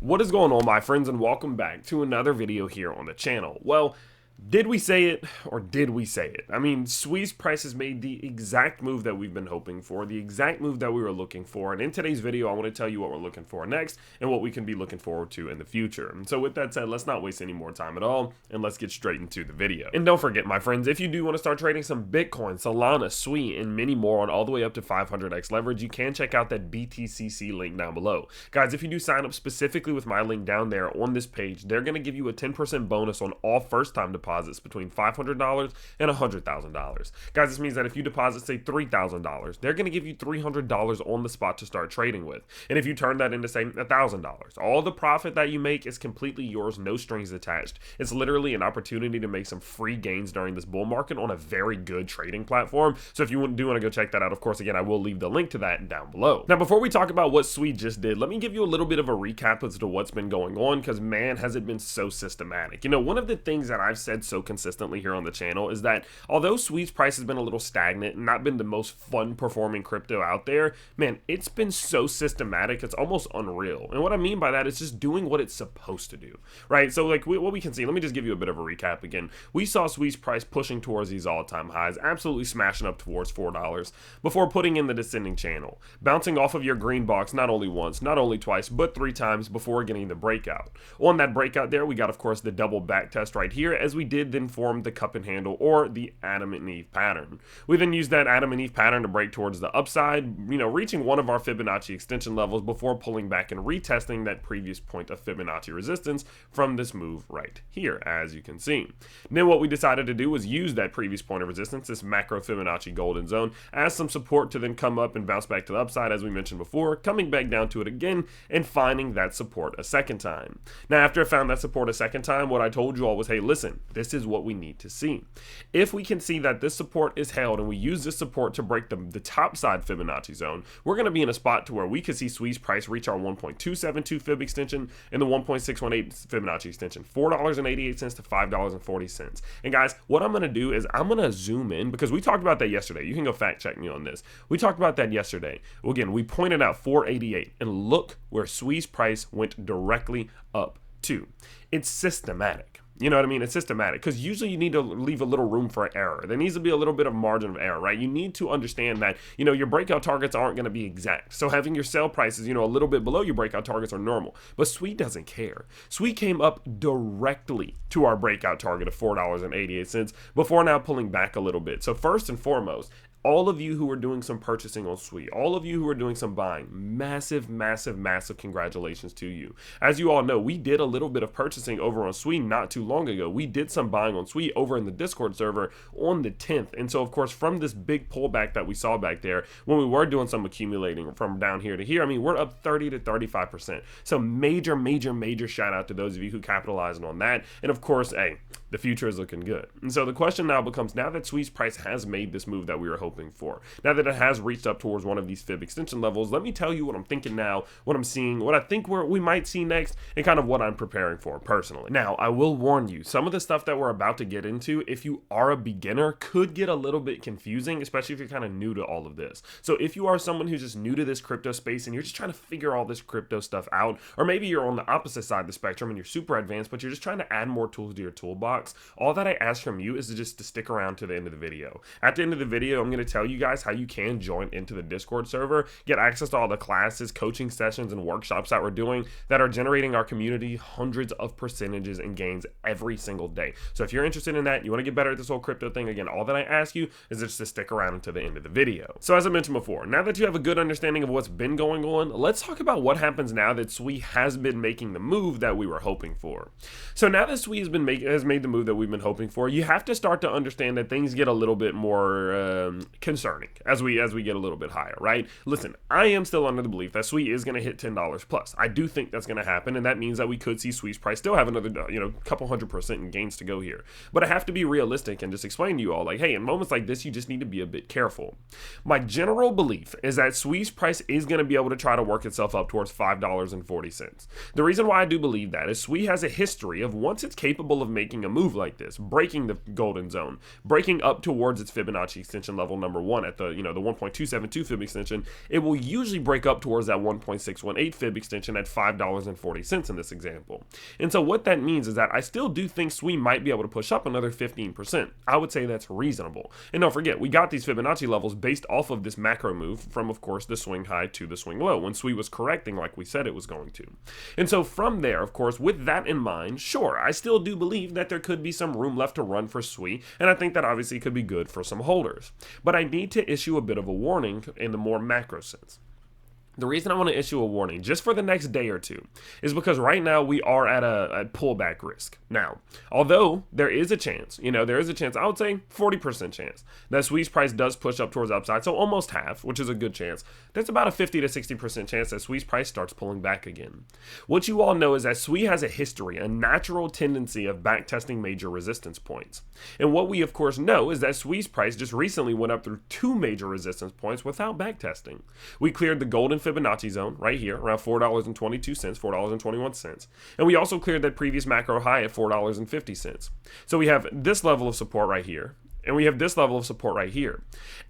What is going on, my friends, and welcome back to another video here on the channel. Well, did we say it, or did we say it? I mean, Swee's price has made the exact move that we've been hoping for, the exact move that we were looking for, and in today's video, I want to tell you what we're looking for next, and what we can be looking forward to in the future. And so with that said, let's not waste any more time at all, and let's get straight into the video. And don't forget, my friends, if you do want to start trading some Bitcoin, Solana, Sui, and many more on all the way up to 500x leverage, you can check out that BTCC link down below. Guys, if you do sign up specifically with my link down there on this page, they're going to give you a 10% bonus on all first-time deposits between $500 and $100,000. Guys, this means that if you deposit, say, $3,000, they're going to give you $300 on the spot to start trading with. And if you turn that into, say, $1,000, all the profit that you make is completely yours, no strings attached. It's literally an opportunity to make some free gains during this bull market on a very good trading platform. So if you do want to go check that out, of course, again, I will leave the link to that down below. Now, before we talk about what Sui just did, let me give you a little bit of a recap as to what's been going on, because man, has it been so systematic. You know, one of the things that I've said so consistently here on the channel is that although Sui's price has been a little stagnant and not been the most fun performing crypto out there, man, it's been so systematic, it's almost unreal. And what I mean by that is just doing what it's supposed to do, right? So like what we can see, let me just give you a bit of a recap again. We saw Sui's price pushing towards these all-time highs, absolutely smashing up towards $4 before putting in the descending channel, bouncing off of your green box not only once, not only twice, but 3 times before getting the breakout. On that breakout there, we got, of course, the double back test right here, as we did then form the cup and handle, or the Adam and Eve pattern. We then used that Adam and Eve pattern to break towards the upside, reaching one of our Fibonacci extension levels before pulling back and retesting that previous point of Fibonacci resistance from this move right here, as you can see. Then what we decided to do was use that previous point of resistance, this macro Fibonacci golden zone, as some support to then come up and bounce back to the upside, as we mentioned before, coming back down to it again and finding that support a second time. Now, after I found that support a second time, what I told you all was, hey, listen, this is what we need to see. If we can see that this support is held and we use this support to break the top side Fibonacci zone, we're going to be in a spot to where we could see Sui's price reach our 1.272 Fib extension and the 1.618 Fibonacci extension, $4.88 to $5.40. And guys, what I'm going to do is I'm going to zoom in, because we talked about that yesterday. You can go fact check me on this. We talked about that yesterday. Well, again, we pointed out 488, and look where Sui's price went directly up to. It's systematic. You know what I mean? It's systematic, because usually you need to leave a little room for error. There needs to be a little bit of margin of error, right? You need to understand that, your breakout targets aren't going to be exact. So having your sell prices, a little bit below your breakout targets are normal. But Sui doesn't care. Sui came up directly to our breakout target of $4.88 before now pulling back a little bit. So first and foremost, all of you who are doing some purchasing on Sui, all of you who are doing some buying, massive, massive, massive congratulations to you. As you all know, we did a little bit of purchasing over on Sui not too long ago. We did some buying on Sui over in the Discord server on the 10th. And so, of course, from this big pullback that we saw back there, when we were doing some accumulating from down here to here, I mean, we're up 30 to 35%. So major, major, major shout out to those of you who capitalized on that. And of course, hey, the future is looking good. And so the question now becomes, now that Sui's price has made this move that we were hoping for, now that it has reached up towards one of these Fib extension levels, let me tell you what I'm thinking now, what I'm seeing, what I think we might see next, and kind of what I'm preparing for personally. Now, I will warn you, some of the stuff that we're about to get into, if you are a beginner, could get a little bit confusing, especially if you're kind of new to all of this. So if you are someone who's just new to this crypto space and you're just trying to figure all this crypto stuff out, or maybe you're on the opposite side of the spectrum and you're super advanced, but you're just trying to add more tools to your toolbox, all that I ask from you is to stick around to the end of the video. At the end of the video, I'm going to tell you guys how you can join into the Discord server, get access to all the classes, coaching sessions, and workshops that we're doing that are generating our community hundreds of percentages and gains every single day. So if you're interested in that, you want to get better at this whole crypto thing, again, all that I ask you is just to stick around until the end of the video. So as I mentioned before, now that you have a good understanding of what's been going on, let's talk about what happens now that Sui has been making the move that we were hoping for. So now that Sui has made the move that we've been hoping for, you have to start to understand that things get a little bit more concerning as we get a little bit higher, right? Listen, I am still under the belief that Sui is going to hit $10 plus. I do think that's going to happen, and that means that we could see Sui's price still have another, couple 100% in gains to go here. But I have to be realistic and just explain to you all, like, hey, in moments like this, you just need to be a bit careful. My general belief is that Sui's price is going to be able to try to work itself up towards $5.40. The reason why I do believe that is Sui has a history of, once it's capable of making a move like this, breaking the golden zone, breaking up towards its Fibonacci extension level, number one at the, the 1.272 fib extension, it will usually break up towards that 1.618 fib extension at $5.40 in this example. And so what that means is that I still do think SWE might be able to push up another 15%. I would say that's reasonable. And don't forget, we got these Fibonacci levels based off of this macro move from, of course, the swing high to the swing low when SWE was correcting like we said it was going to. And so from there, of course, with that in mind, sure, I still do believe that there could be some room left to run for SWE, and I think that obviously could be good for some holders. But I need to issue a bit of a warning in the more macro sense. The reason I want to issue a warning just for the next day or two is because right now we are at a pullback risk. Now, although there is a chance, there is a chance, I would say 40% chance that SWE's price does push up towards upside, so almost half, which is a good chance. There's about a 50 to 60% chance that SWE's price starts pulling back again. What you all know is that SWE has a history, a natural tendency of backtesting major resistance points. And what we of course know is that SWE's price just recently went up through two major resistance points without backtesting. We cleared the golden Fibonacci zone right here around $4.22, $4.21. And we also cleared that previous macro high at $4.50. So we have this level of support right here. And we have this level of support right here.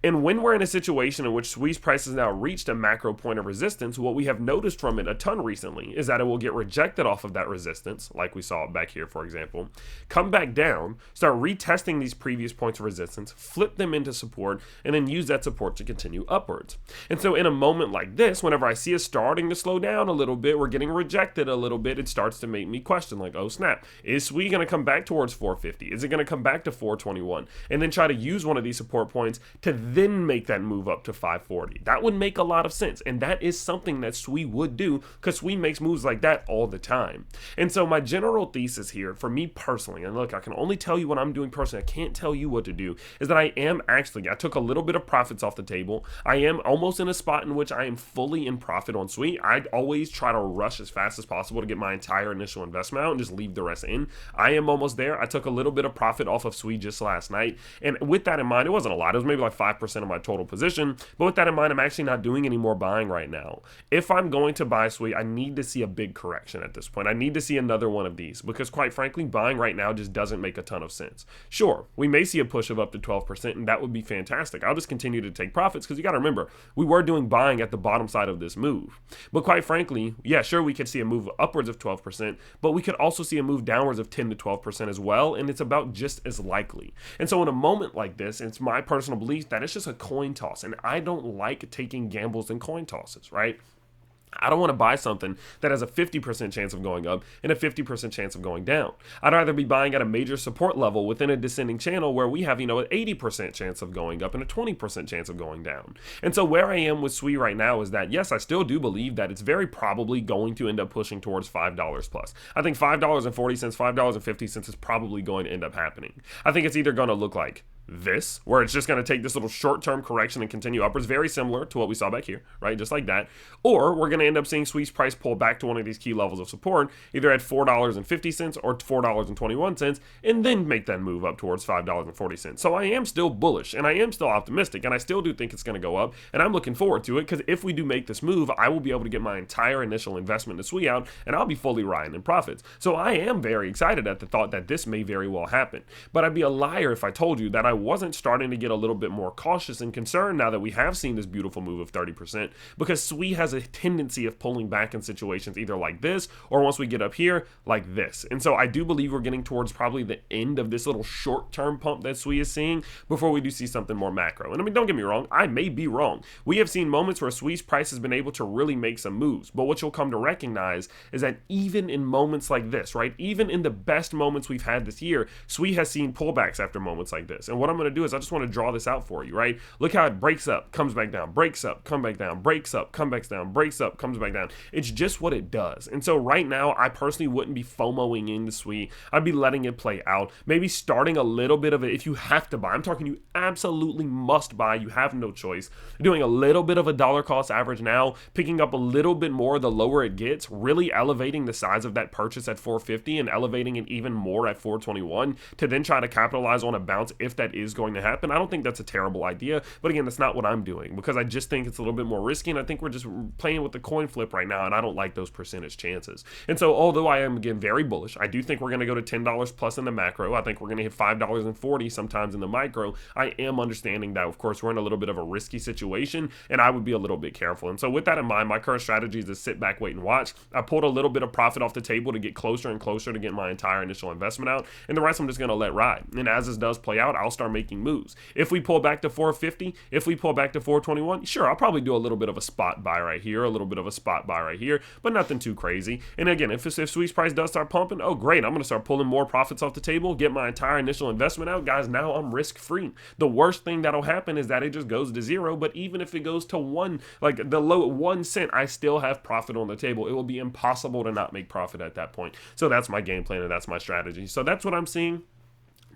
And when we're in a situation in which SWE's price has now reached a macro point of resistance, what we have noticed from it a ton recently is that it will get rejected off of that resistance, like we saw back here, for example, come back down, start retesting these previous points of resistance, flip them into support, and then use that support to continue upwards. And so in a moment like this, whenever I see us starting to slow down a little bit, we're getting rejected a little bit, it starts to make me question, like, oh snap, is SWE going to come back towards 450? Is it going to come back to 421? And then try to use one of these support points to then make that move up to 540. That would make a lot of sense, and that is something that SWE would do because SWE makes moves like that all the time. And so my general thesis here for me personally, and look, I can only tell you what I'm doing personally, I can't tell you what to do, is that I took a little bit of profits off the table. I am almost in a spot in which I am fully in profit on SWE. I'd always try to rush as fast as possible to get my entire initial investment out and just leave the rest in. I am almost there. I took a little bit of profit off of SWE just last night. And with that in mind, it wasn't a lot. It was maybe like 5% of my total position. But with that in mind, I'm actually not doing any more buying right now. If I'm going to buy SWE, I need to see a big correction at this point. I need to see another one of these because quite frankly, buying right now just doesn't make a ton of sense. Sure, we may see a push of up to 12% and that would be fantastic. I'll just continue to take profits because you got to remember, we were doing buying at the bottom side of this move. But quite frankly, yeah, sure, we could see a move upwards of 12%, but we could also see a move downwards of 10 to 12% as well. And it's about just as likely. And so in a moment like this, it's my personal belief that it's just a coin toss, and I don't like taking gambles in coin tosses, right? I don't want to buy something that has a 50% chance of going up and a 50% chance of going down. I'd rather be buying at a major support level within a descending channel where we have, an 80% chance of going up and a 20% chance of going down. And so where I am with SWE right now is that, yes, I still do believe that it's very probably going to end up pushing towards $5 plus. I think $5.40, $5.50 is probably going to end up happening. I think it's either going to look like this, where it's just going to take this little short-term correction and continue upwards, very similar to what we saw back here, right? Just like that. Or we're going to end up seeing SWE's price pull back to one of these key levels of support, either at $4.50 or $4.21, and then make that move up towards $5.40. So I am still bullish, and I am still optimistic, and I still do think it's going to go up, and I'm looking forward to it, because if we do make this move, I will be able to get my entire initial investment in SWE out, and I'll be fully riding in profits. So I am very excited at the thought that this may very well happen. But I'd be a liar if I told you that I wasn't starting to get a little bit more cautious and concerned now that we have seen this beautiful move of 30%, because SWE has a tendency of pulling back in situations either like this or once we get up here like this. And so I do believe we're getting towards probably the end of this little short-term pump that SWE is seeing before we do see something more macro. And I mean, don't get me wrong, I may be wrong. We have seen moments where SWE's price has been able to really make some moves, but what you'll come to recognize is that even in moments like this, right, even in the best moments we've had this year, SWE has seen pullbacks after moments like this. And what I'm going to do is I just want to draw this out for you, right? Look how it breaks up, comes back down, breaks up, come back down, breaks up, come back down, breaks up, comes back down. It's just what it does. And so right now, I personally wouldn't be FOMOing into SWE. I'd be letting it play out. Maybe starting a little bit of it if you have to buy. I'm talking you absolutely must buy. You have no choice. Doing a little bit of a dollar cost average now, picking up a little bit more the lower it gets, really elevating the size of that purchase at 450 and elevating it even more at 421 to then try to capitalize on a bounce if that is going to happen. I don't think that's a terrible idea, but again, that's not what I'm doing because I just think it's a little bit more risky, and I think we're just playing with the coin flip right now, and I don't like those percentage chances. And so, although I am again very bullish, I do think we're going to go to $10 plus in the macro. I think we're going to hit $5.40 sometimes in the micro. I am understanding that, of course, we're in a little bit of a risky situation, and I would be a little bit careful. And so, with that in mind, my current strategy is to sit back, wait, and watch. I pulled a little bit of profit off the table to get closer and closer to get my entire initial investment out, and the rest I'm just going to let ride. And as this does play out, I'll start making moves. If we pull back to 450, if we pull back to 421, sure, I'll probably do a little bit of a spot buy right here, a little bit of a spot buy right here, but nothing too crazy. And again, if Sweet's price does start pumping, oh great, I'm going to start pulling more profits off the table, get my entire initial investment out. Guys, now I'm risk free. The worst thing that'll happen is that it just goes to zero, but even if it goes to one, like the low 1 cent, I still have profit on the table. It will be impossible to not make profit at that point. So that's my game plan and that's my strategy. So that's what I'm seeing.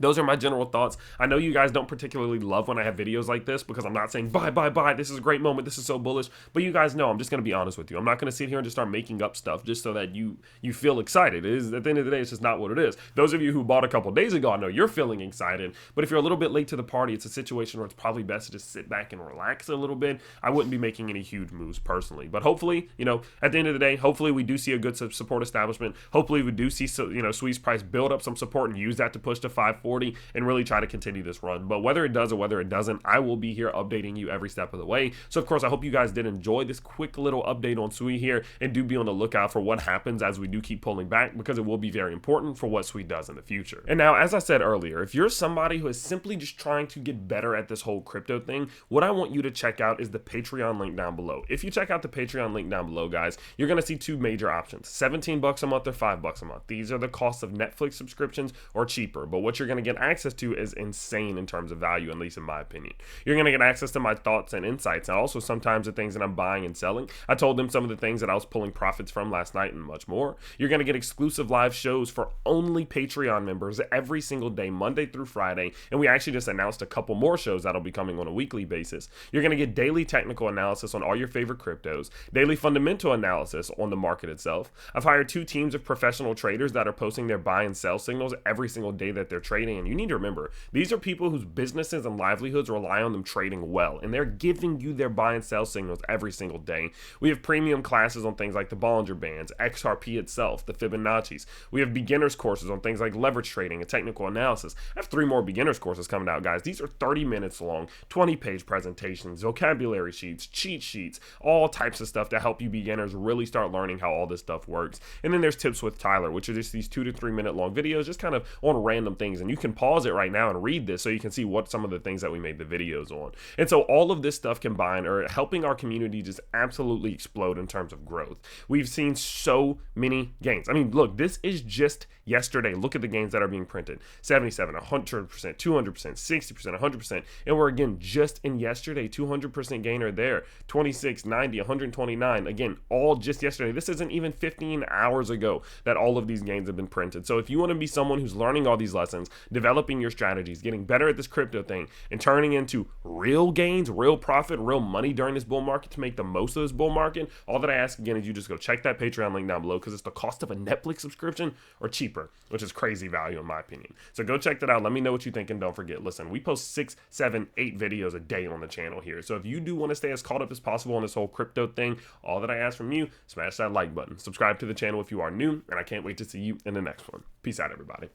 Those are my general thoughts. I know you guys don't particularly love when I have videos like this because I'm not saying buy, this is a great moment, this is so bullish, but you guys know I'm just going to be honest with you. I'm not going to sit here and just start making up stuff just so that you feel excited. It is, at the end of the day, it's just not what it is. Those of you who bought a couple days ago, I know you're feeling excited, but if you're a little bit late to the party, it's a situation where it's probably best to just sit back and relax a little bit. I wouldn't be making any huge moves personally, but hopefully, at the end of the day, hopefully we do see a good support establishment. Hopefully we do see, Sweet's price build up some support and use that to push to 540 and really try to continue this run. But whether it does or whether it doesn't, I will be here updating you every step of the way. So of course, I hope you guys did enjoy this quick little update on Sweet here, and do be on the lookout for what happens as we do keep pulling back, because it will be very important for what Sweet does in the future. And now, as I said earlier, if you're somebody who is simply just trying to get better at this whole crypto thing, what I want you to check out is the Patreon link down below. If you check out the Patreon link down below, guys, you're going to see two major options: $17 a month or $5 a month. These are the costs of Netflix subscriptions or cheaper, but what you're going to get access to is insane in terms of value, at least in my opinion. You're going to get access to my thoughts and insights, and also sometimes the things that I'm buying and selling. I told them some of the things that I was pulling profits from last night and much more. You're going to get exclusive live shows for only Patreon members every single day, Monday through Friday, and we actually just announced a couple more shows that'll be coming on a weekly basis. You're going to get daily technical analysis on all your favorite cryptos, daily fundamental analysis on the market itself. I've hired 2 teams of professional traders that are posting their buy and sell signals every single day that they're trading, and you need to remember, these are people whose businesses and livelihoods rely on them trading well, and they're giving you their buy and sell signals every single day. We have premium classes on things like the Bollinger Bands, XRP itself, the Fibonacci's. We have beginners courses on things like leverage trading and technical analysis. I have 3 more beginners courses coming out, guys. These are 30 minutes long, 20-page presentations, vocabulary sheets, cheat sheets, all types of stuff to help you beginners really start learning how all this stuff works. And then there's Tips with Tyler, which are just these 2 to 3 minute long videos, just kind of on random things, and you can pause it right now and read this so you can see what some of the things that we made the videos on. And so all of this stuff combined are helping our community just absolutely explode in terms of growth. We've seen so many gains. I mean, look, this is just yesterday. Look at the gains that are being printed: 77, 100%, 200%, 60%, 100%. And we're again just in yesterday, 200% gainer there, 26, 90, 129. Again, all just yesterday. This isn't even 15 hours ago that all of these gains have been printed. So if you want to be someone who's learning all these lessons, developing your strategies, getting better at this crypto thing, and turning into real gains, real profit, real money during this bull market to make the most of this bull market, all that I ask again is you just go check that Patreon link down below, because it's the cost of a Netflix subscription or cheaper, which is crazy value in my opinion. So go check that out. Let me know what you think, and don't forget, listen, we post 6, 7, 8 videos a day on the channel here. So if you do want to stay as caught up as possible on this whole crypto thing, all that I ask from you, smash that like button, subscribe to the channel if you are new, and I can't wait to see you in the next one. Peace out, everybody.